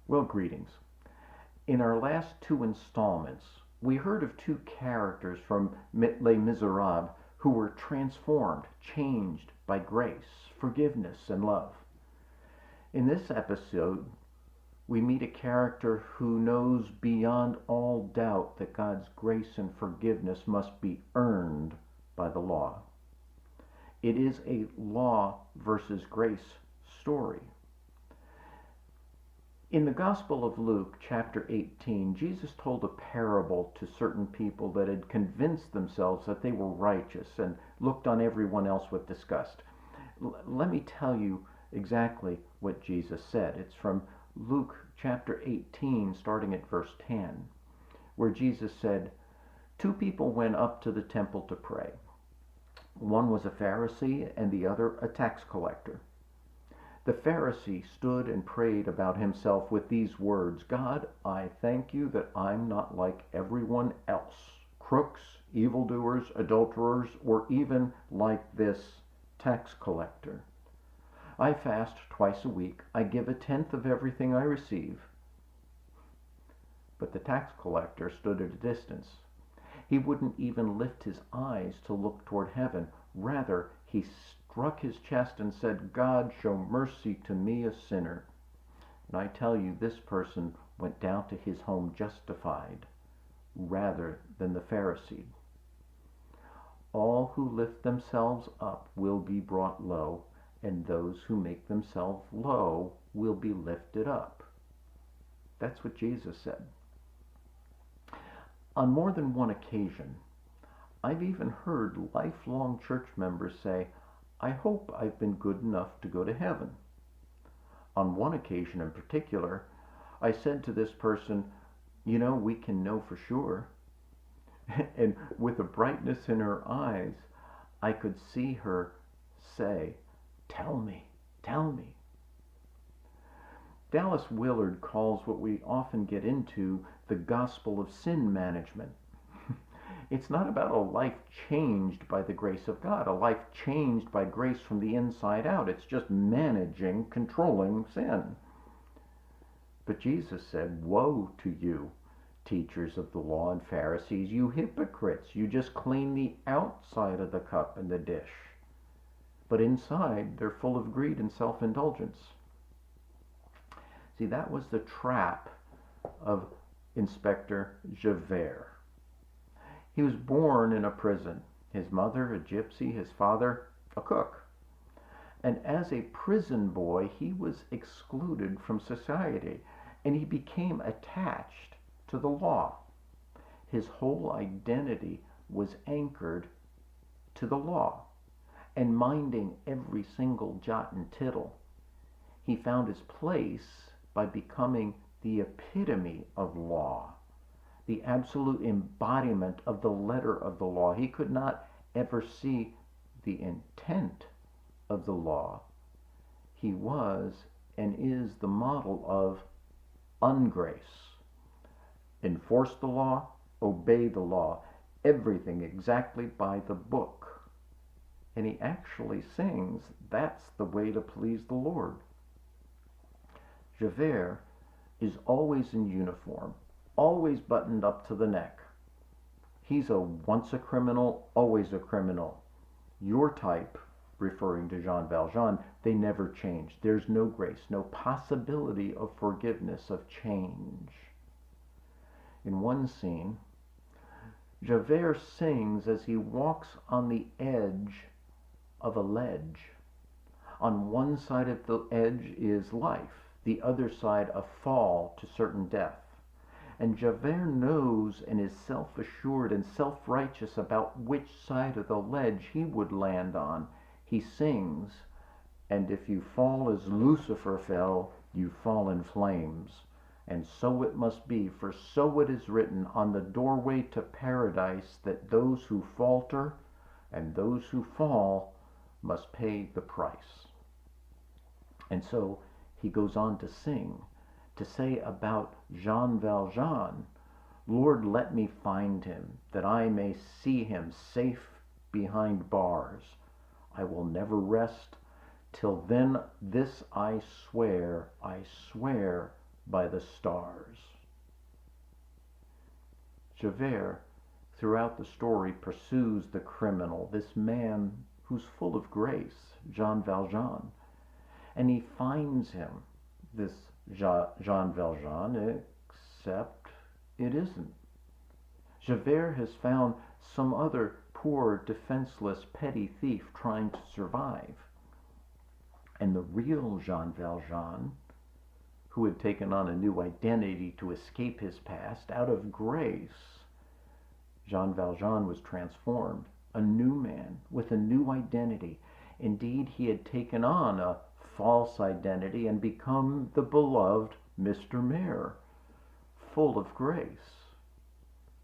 Well, greetings. In our last two installments, we heard of two characters from Les Misrables who were transformed, changed by grace, forgiveness, and love. In this episode, we meet a character who knows beyond all doubt that God's grace and forgiveness must be earned by the law. It is a law versus grace story. In the Gospel of Luke, chapter 18, Jesus told a parable to certain people that had convinced themselves that they were righteous and looked on everyone else with disgust. Let me tell you exactly what Jesus said. It's from Luke chapter 18, starting at verse 10, where Jesus said, "Two people went up to the temple to pray. One was a Pharisee and the other a tax collector. The Pharisee stood and prayed about himself with these words, 'God, I thank you that I'm not like everyone else, crooks, evildoers, adulterers, or even like this tax collector. I fast twice a week. I give a tenth of everything I receive.' But the tax collector stood at a distance. He wouldn't even lift his eyes to look toward heaven. Rather, he struck his chest and said, 'God, show mercy to me, a sinner.' And I tell you, this person went down to his home justified rather than the Pharisee. All who lift themselves up will be brought low, and those who make themselves low will be lifted up." That's what Jesus said. On more than one occasion, I've even heard lifelong church members say, "I hope I've been good enough to go to heaven." On one occasion in particular, I said to this person, "We can know for sure." And with a brightness in her eyes, I could see her say, "Tell me, tell me." Dallas Willard calls what we often get into the gospel of sin management. It's not about a life changed by the grace of God, a life changed by grace from the inside out. It's just managing, controlling sin. But Jesus said, "Woe to you, teachers of the law and Pharisees, you hypocrites! You just clean the outside of the cup and the dish, but inside they're full of greed and self-indulgence." See, that was the trap of Inspector Javert. He was born in a prison. His mother, a gypsy, his father, a cook. And as a prison boy, he was excluded from society, and he became attached to the law. His whole identity was anchored to the law, and minding every single jot and tittle. He found his place by becoming the epitome of law, the absolute embodiment of the letter of the law. He could not ever see the intent of the law. He was and is the model of ungrace. Enforce the law, obey the law, everything exactly by the book. And he actually sings, "That's the way to please the Lord." Javert is always in uniform, always buttoned up to the neck. He's a once a criminal, always a criminal. Your type, referring to Jean Valjean, they never change. There's no grace, no possibility of forgiveness, of change. In one scene, Javert sings as he walks on the edge of a ledge. On one side of the edge is life, the other side a fall to certain death. And Javert knows and is self-assured and self-righteous about which side of the ledge he would land on. He sings, "And if you fall as Lucifer fell, you fall in flames. And so it must be, for so it is written on the doorway to paradise, that those who falter and those who fall must pay the price." And so he goes on to sing, to say about Jean Valjean, "Lord, let me find him, that I may see him safe behind bars. I will never rest till then. This I swear by the stars. Javert, throughout the story, pursues the criminal, this man who's full of grace, Jean Valjean, and he finds him, this Jean Valjean, except it isn't. Javert has found some other poor, defenseless, petty thief trying to survive. And the real Jean Valjean, who had taken on a new identity to escape his past, out of grace, Jean Valjean was transformed, a new man with a new identity. Indeed, he had taken on a false identity and become the beloved Mr. Mayor, full of grace.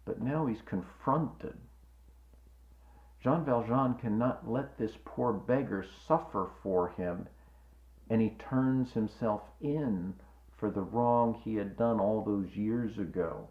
But now he's confronted. Jean Valjean cannot let this poor beggar suffer for him, and he turns himself in for the wrong he had done all those years ago.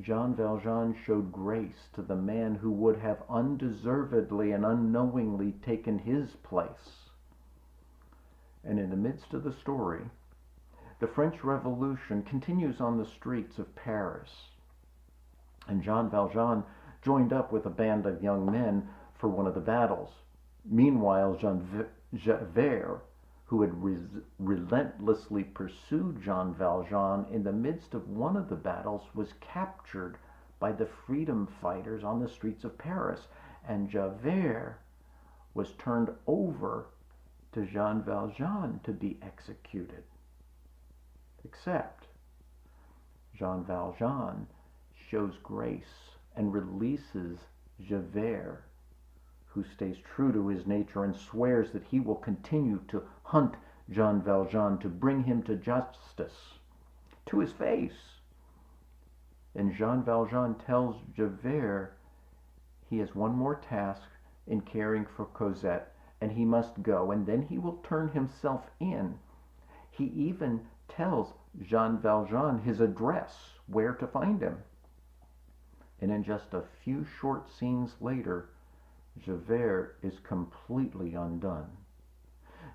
Jean Valjean showed grace to the man who would have undeservedly and unknowingly taken his place. And in the midst of the story, the French Revolution continues on the streets of Paris. And Jean Valjean joined up with a band of young men for one of the battles. Meanwhile, Javert, who had relentlessly pursued Jean Valjean in the midst of one of the battles, was captured by the freedom fighters on the streets of Paris, and Javert was turned over to Jean Valjean to be executed. Except Jean Valjean shows grace and releases Javert, who stays true to his nature and swears that he will continue to hunt Jean Valjean to bring him to justice, to his face. And Jean Valjean tells Javert he has one more task in caring for Cosette, and he must go, and then he will turn himself in. He even tells Jean Valjean his address, where to find him. And in just a few short scenes later, Javert is completely undone.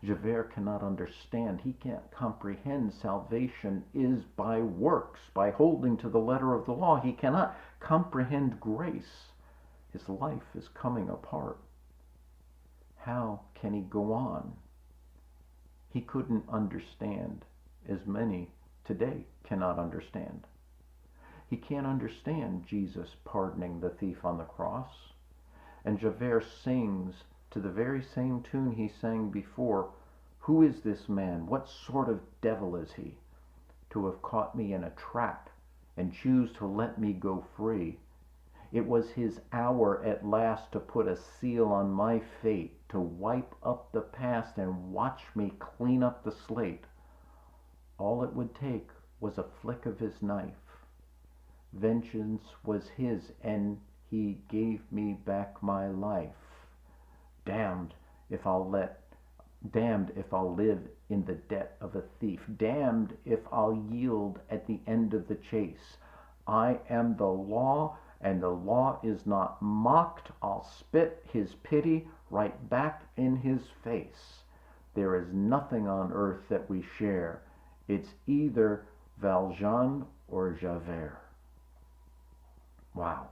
Javert cannot understand, he can't comprehend salvation is by works, by holding to the letter of the law. He cannot comprehend grace. His life is coming apart. How can he go on? He couldn't understand, as many today cannot understand. He can't understand Jesus pardoning the thief on the cross. And Javert sings to the very same tune he sang before, "Who is this man? What sort of devil is he, to have caught me in a trap and choose to let me go free? It was his hour at last to put a seal on my fate, to wipe up the past and watch me clean up the slate. All it would take was a flick of his knife. Vengeance was his, and he gave me back my life. Damned if I'll live in the debt of a thief. Damned if I'll yield at the end of the chase. I am the law, and the law is not mocked. I'll spit his pity right back in his face. There is nothing on earth that we share. It's either Valjean or Javert." Wow.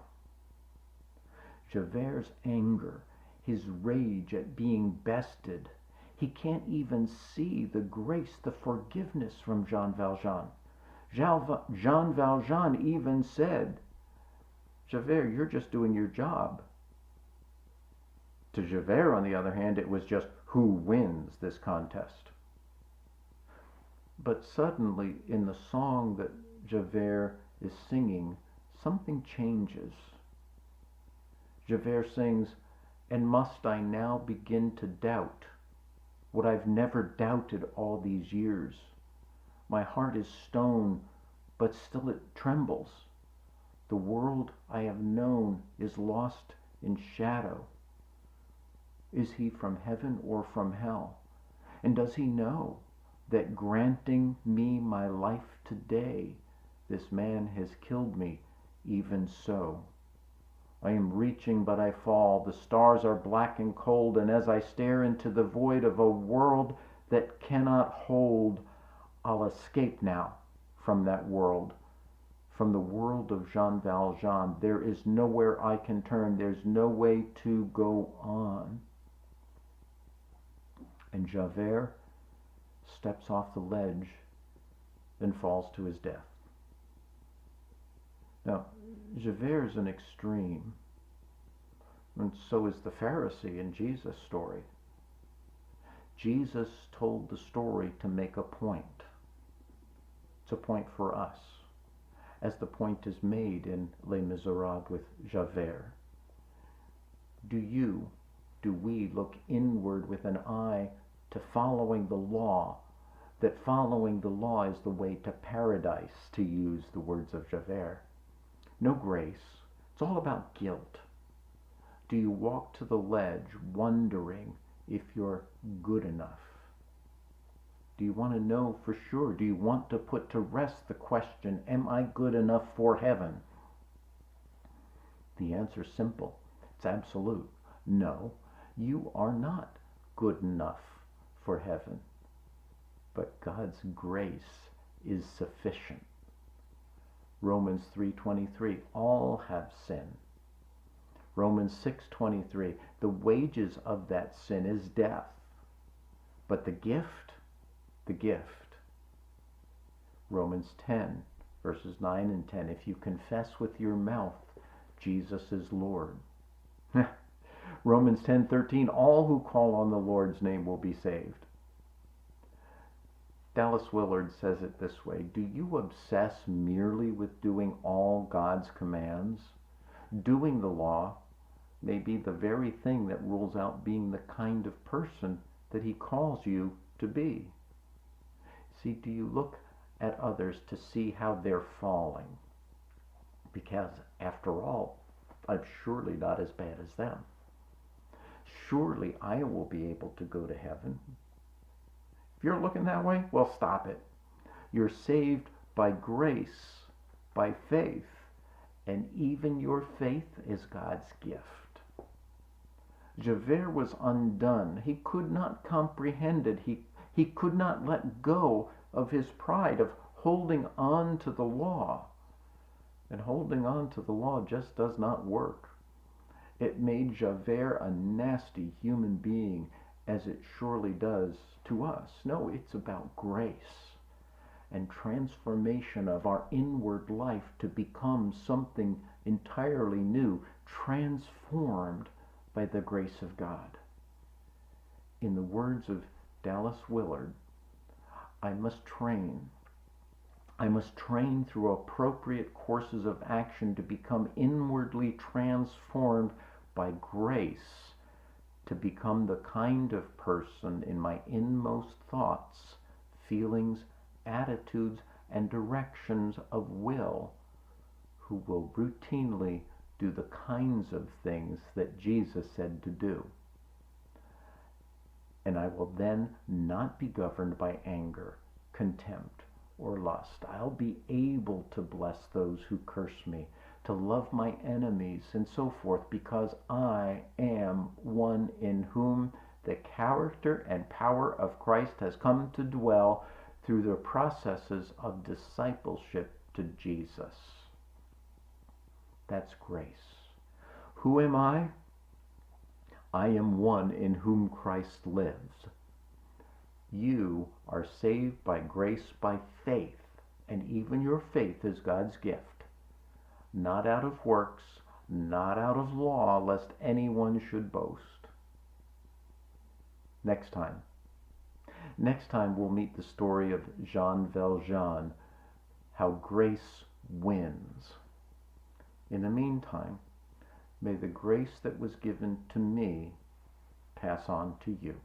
Javert's anger, his rage at being bested, he can't even see the grace, the forgiveness from Jean Valjean. Jean Valjean even said, "Javert, you're just doing your job." To Javert, on the other hand, it was just who wins this contest. But suddenly, in the song that Javert is singing, something changes. Javert sings, "And must I now begin to doubt what I've never doubted all these years? My heart is stone, but still it trembles. The world I have known is lost in shadow. Is he from heaven or from hell? And does he know that granting me my life today, this man has killed me even so? I am reaching, but I fall. The stars are black and cold, and as I stare into the void of a world that cannot hold, I'll escape now from that world, from the world of Jean Valjean. There is nowhere I can turn. There's no way to go on. And Javert steps off the ledge and falls to his death. Now, Javert is an extreme, and so is the Pharisee in Jesus' story. Jesus told the story to make a point. It's a point for us, as the point is made in Les Misrables with Javert. Do we look inward with an eye to following the law, that following the law is the way to paradise, to use the words of Javert? No grace. It's all about guilt. Do you walk to the ledge wondering if you're good enough? Do you want to know for sure? Do you want to put to rest the question, am I good enough for heaven? The answer is simple. It's absolute. No, you are not good enough for heaven. But God's grace is sufficient. Romans 3:23, all have sinned. Romans 6:23, the wages of that sin is death. But the gift. Romans 10, verses 9 and 10, if you confess with your mouth Jesus is Lord. Romans 10:13, all who call on the Lord's name will be saved. Dallas Willard says it this way, do you obsess merely with doing all God's commands? Doing the law may be the very thing that rules out being the kind of person that he calls you to be. See, do you look at others to see how they're falling? Because, after all, I'm surely not as bad as them. Surely I will be able to go to heaven. If you're looking that way, well, stop it. You're saved by grace, by faith, and even your faith is God's gift. Javert was undone. He could not comprehend it. He could not let go of his pride of holding on to the law. And holding on to the law just does not work. It made Javert a nasty human being, as it surely does to us. No, it's about grace and transformation of our inward life to become something entirely new, transformed by the grace of God. In the words of Dallas Willard, I must train through appropriate courses of action to become inwardly transformed by grace, to become the kind of person in my inmost thoughts, feelings, attitudes, and directions of will, who will routinely do the kinds of things that Jesus said to do. And I will then not be governed by anger, contempt, or lust. I'll be able to bless those who curse me, to love my enemies, and so forth, because I am one in whom the character and power of Christ has come to dwell through the processes of discipleship to Jesus. That's grace. Who am I? I am one in whom Christ lives. You are saved by grace by faith, and even your faith is God's gift, not out of works, not out of law, lest anyone should boast. Next time we'll meet the story of Jean Valjean, how grace wins. In the meantime, may the grace that was given to me pass on to you.